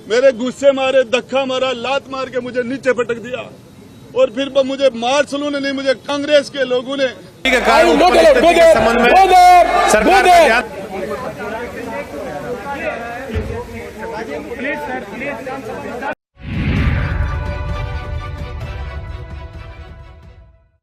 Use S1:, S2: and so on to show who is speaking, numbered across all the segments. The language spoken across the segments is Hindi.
S1: मेरे गुस्से मारे, धक्का मारा, लात मार के मुझे नीचे पटक दिया और फिर मुझे मार्शलों ने नहीं, मुझे कांग्रेस के लोगों ने
S2: संबंध में सरकार का ध्यान।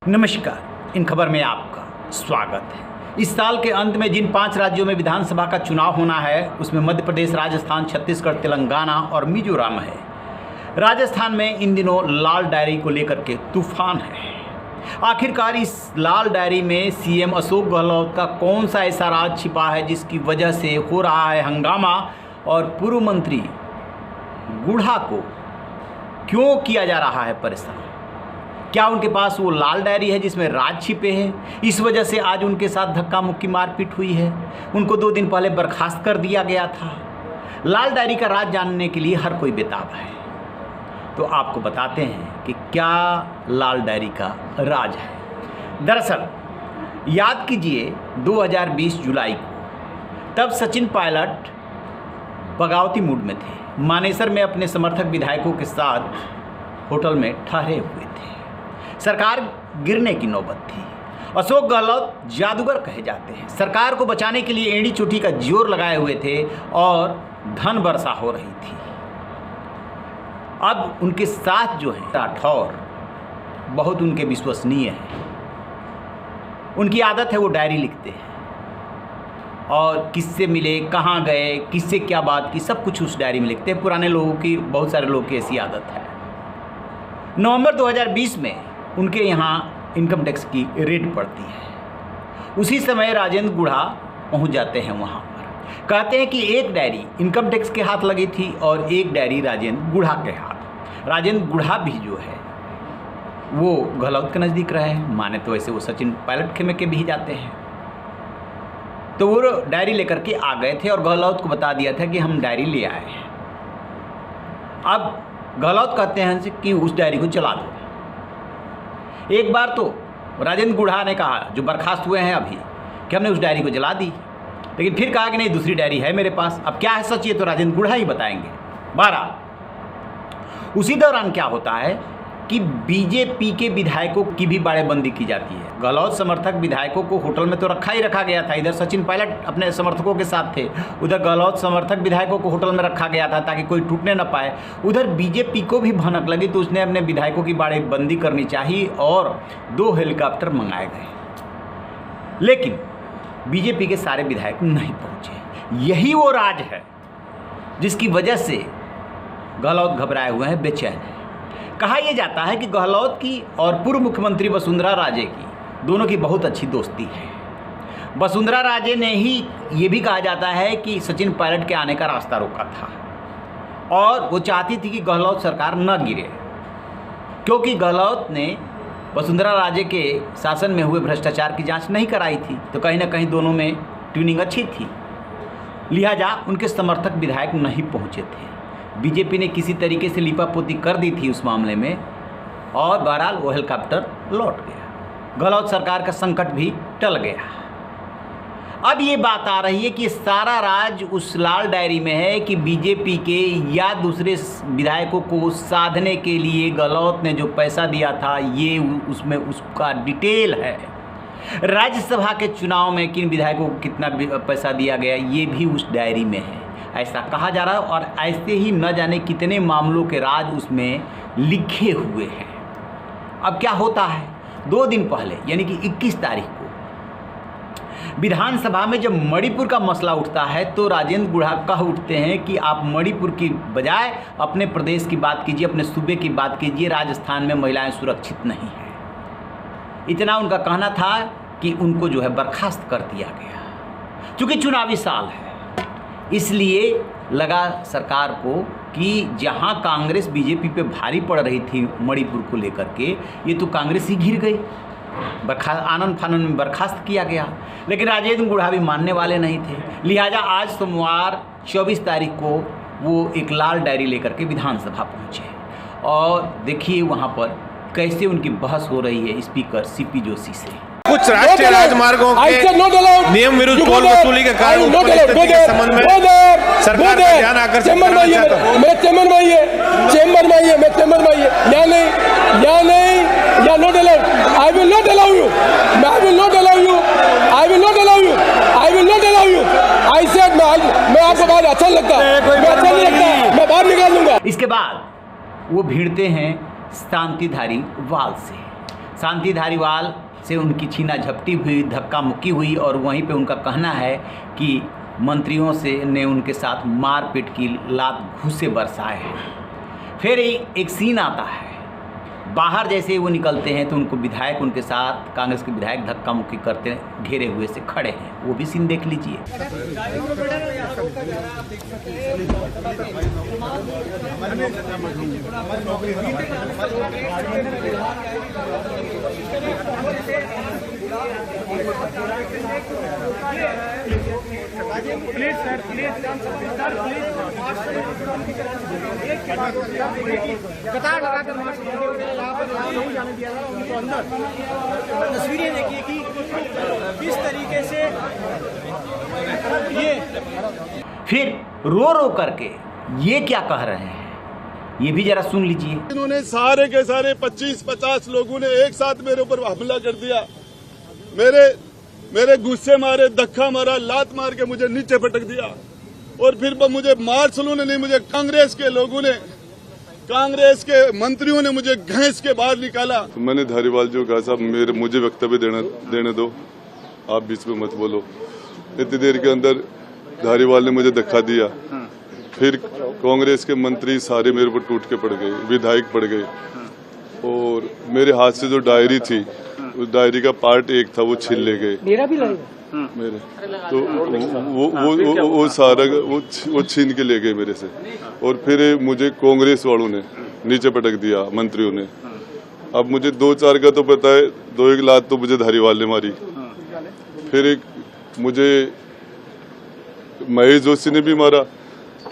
S3: नमस्कार, इन खबर में आपका स्वागत है। इस साल के अंत में जिन 5 राज्यों में विधानसभा का चुनाव होना है उसमें मध्य प्रदेश, राजस्थान, छत्तीसगढ़, तेलंगाना और मिजोरम है। राजस्थान में इन दिनों लाल डायरी को लेकर के तूफान है। आखिरकार इस लाल डायरी में सीएम अशोक गहलोत का कौन सा ऐसा राज छिपा है जिसकी वजह से हो रहा है हंगामा, और पूर्व मंत्री गुढ़ा को क्यों किया जा रहा है परेशान? क्या उनके पास वो लाल डायरी है जिसमें राज छिपे हैं? इस वजह से आज उनके साथ धक्का मुक्की मारपीट हुई है। उनको 2 दिन पहले बर्खास्त कर दिया गया था। लाल डायरी का राज जानने के लिए हर कोई बेताब है, तो आपको बताते हैं कि क्या लाल डायरी का राज है। दरअसल याद कीजिए 2020 जुलाई को, तब सचिन पायलट बगावती मूड में थे। मानेसर में अपने समर्थक विधायकों के साथ होटल में ठहरे हुए थे। सरकार गिरने की नौबत थी। अशोक गहलोत जादूगर कहे जाते हैं। सरकार को बचाने के लिए एड़ी चोटी का जोर लगाए हुए थे और धन वर्षा हो रही थी। अब उनके साथ जो है राठौर बहुत उनके विश्वसनीय हैं। उनकी आदत है वो डायरी लिखते हैं और किससे मिले, कहाँ गए, किससे क्या बात की, सब कुछ उस डायरी में लिखते हैं। पुराने लोगों की, बहुत सारे लोगों की ऐसी आदत है। नवंबर 2020 में उनके यहाँ इनकम टैक्स की रेड पड़ती है। उसी समय राजेंद्र गुढ़ा पहुँच जाते हैं वहाँ पर। कहते हैं कि एक डायरी इनकम टैक्स के हाथ लगी थी और एक डायरी राजेंद्र गुढ़ा के हाथ। राजेंद्र गुढ़ा भी जो है वो गहलोत के नज़दीक रहे, माने तो वैसे वो सचिन पायलट खेमे के भी जाते हैं। तो वो डायरी लेकर के आ गए थे और गहलोत को बता दिया था कि हम डायरी ले आए हैं। अब गहलोत कहते हैं कि उस डायरी को जला दो। एक बार तो राजेंद्र गुढ़ा ने कहा, जो बर्खास्त हुए हैं अभी, कि हमने उस डायरी को जला दी, लेकिन फिर कहा कि नहीं, दूसरी डायरी है मेरे पास। अब क्या है सच, ये तो राजेंद्र गुढ़ा ही बताएंगे। 12 उसी दौरान क्या होता है कि बीजेपी के विधायकों की भी बाड़ेबंदी की जाती है। गहलोत समर्थक विधायकों को होटल में तो रखा ही रखा गया था। इधर सचिन पायलट अपने समर्थकों के साथ थे, उधर गहलोत समर्थक विधायकों को होटल में रखा गया था ताकि कोई टूटने न पाए। उधर बीजेपी को भी भनक लगी तो उसने अपने विधायकों की बाड़ेबंदी करनी चाहिए और 2 हेलीकॉप्टर मंगाए गए, लेकिन बीजेपी के सारे विधायक नहीं पहुँचे। यही वो राज है जिसकी वजह से गहलोत घबराए हुए हैं, बेचैन है। कहा यह जाता है कि गहलोत की और पूर्व मुख्यमंत्री वसुंधरा राजे की, दोनों की बहुत अच्छी दोस्ती है। वसुंधरा राजे ने ही ये भी कहा जाता है कि सचिन पायलट के आने का रास्ता रोका था और वो चाहती थी कि गहलोत सरकार न गिरे, क्योंकि गहलोत ने वसुंधरा राजे के शासन में हुए भ्रष्टाचार की जांच नहीं कराई थी, तो कहीं ना कहीं दोनों में ट्यूनिंग अच्छी थी। लिहाजा उनके समर्थक विधायक नहीं पहुँचे थे। बीजेपी ने किसी तरीके से लिपापोती कर दी थी उस मामले में और बहरहाल वो हेलीकॉप्टर लौट गया। गहलोत सरकार का संकट भी टल गया। अब ये बात आ रही है कि सारा राज उस लाल डायरी में है कि बीजेपी के या दूसरे विधायकों को साधने के लिए गहलोत ने जो पैसा दिया था, ये उसमें उसका डिटेल है। राज्यसभा के चुनाव में किन विधायकों को कितना पैसा दिया गया, ये भी उस डायरी में है, ऐसा कहा जा रहा है। और ऐसे ही न जाने कितने मामलों के राज उसमें लिखे हुए हैं। अब क्या होता है, 2 दिन पहले यानी कि 21 तारीख को विधानसभा में जब मणिपुर का मसला उठता है तो राजेंद्र गुढ़ा कह उठते हैं कि आप मणिपुर की बजाय अपने प्रदेश की बात कीजिए, अपने सूबे की बात कीजिए। राजस्थान में महिलाएं सुरक्षित नहीं हैं। इतना उनका कहना था कि उनको जो है बर्खास्त कर दिया गया। चूँकि चुनावी साल है, इसलिए लगा सरकार को कि जहां कांग्रेस बीजेपी पे भारी पड़ रही थी मणिपुर को लेकर के, ये तो कांग्रेस ही घिर गई। आनंद फानन में बर्खास्त किया गया, लेकिन राजेंद्र गुढ़ा भी मानने वाले नहीं थे। लिहाजा आज सोमवार 24 तारीख को वो एक लाल डायरी लेकर के विधानसभा पहुँचे और देखिए वहाँ पर कैसे उनकी बहस हो रही है स्पीकर सीपी जोशी से।
S2: कुछ राष्ट्रीय राजमार्गों के नियम विरुद्ध टोल वसूली के कारण उत्पन्न स्थिति के संबंध में सरकार का ध्यान आकर्षित करना चाहता हूं।
S4: मैं चेम्बर में या नहीं या not allowed. I will not allow you. I said मैं आपको बात अच्छा लगता मैं बाहर निकाल दूंगा।
S3: इसके बाद वो भिड़ते हैं शांतिधारी वाल से। शांतिधारी वाल से उनकी छीना झपटी हुई, धक्का मुक्की हुई और वहीं पे उनका कहना है कि मंत्रियों से ने उनके साथ मारपीट की लात घूंसे बरसाए हैं। फिर एक सीन आता है, बाहर जैसे ही वो निकलते हैं तो उनको विधायक उनके साथ कांग्रेस के विधायक धक्का मुक्की करते घेरे हुए से खड़े हैं। वो भी सीन देख लीजिए।
S5: प्लीज सर, कतार लगाकर यहाँ पर नहीं जाने दिया था उनको अंदर। तस्वीरें देखिए कि किस तरीके से ये
S3: फिर रो रो करके ये क्या कह रहे हैं, ये भी जरा सुन लीजिए।
S1: इन्होंने सारे के सारे 25-50 लोगों ने एक साथ मेरे ऊपर हमला कर दिया। मेरे गुस्से मारे, धक्का मारा, लात मार के मुझे नीचे पटक दिया और फिर मुझे मार्शलों ने नहीं, मुझे कांग्रेस के लोगों ने, कांग्रेस के मंत्रियों ने मुझे घसीट के बाहर निकाला।
S6: तो मैंने धारीवाल जी को कहा, साहब मुझे वक्तव्य देने दो, आप बीच में मत बोलो। इतनी देर के अंदर धारीवाल ने मुझे धक्का दिया। फिर कांग्रेस के मंत्री सारे मेरे ऊपर टूट के पड़ गए, विधायक पड़ गए और मेरे हाथ से जो डायरी थी उस डायरी का पार्ट एक था वो छीन ले गए।
S5: मेरा भी लगेगा
S6: मेरे तो वो सारा वो छीन के ले गए मेरे से। और फिर मुझे कांग्रेस वालों ने नीचे पटक दिया, मंत्रियों ने। अब मुझे 2-4 का तो पता है, 2-1 लात तो मुझे धारीवाल ने मारी। फिर एक मुझे महेश जोशी ने भी मारा,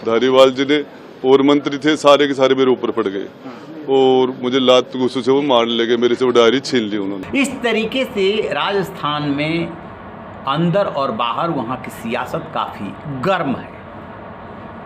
S6: धारीवाल जी ने, और मंत्री थे सारे के सारे मेरे ऊपर पड़ गए और मुझे लात गुस्से से वो मारने लगे, मेरे से वो डायरी छीन ली उन्होंने।
S3: इस तरीके से राजस्थान में अंदर और बाहर वहाँ की सियासत काफ़ी गर्म है।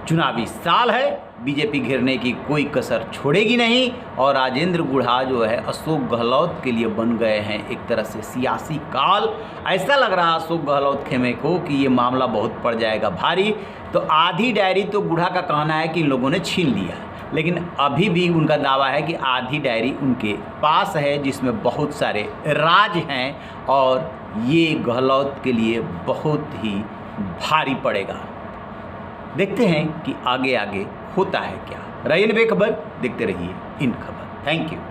S3: चुनावी साल है, बीजेपी घेरने की कोई कसर छोड़ेगी नहीं और राजेंद्र गुढ़ा जो है अशोक गहलोत के लिए बन गए हैं एक तरह से सियासी काल। ऐसा लग रहा अशोक गहलोत खेमे को कि ये मामला बहुत पड़ जाएगा भारी। तो आधी डायरी तो गुढ़ा का कहना है कि इन लोगों ने छीन लिया, लेकिन अभी भी उनका दावा है कि आधी डायरी उनके पास है जिसमें बहुत सारे राज हैं और ये गहलोत के लिए बहुत ही भारी पड़ेगा। देखते हैं कि आगे आगे होता है क्या। रहिए बेखबर, देखते रहिए इन खबर। Thank you.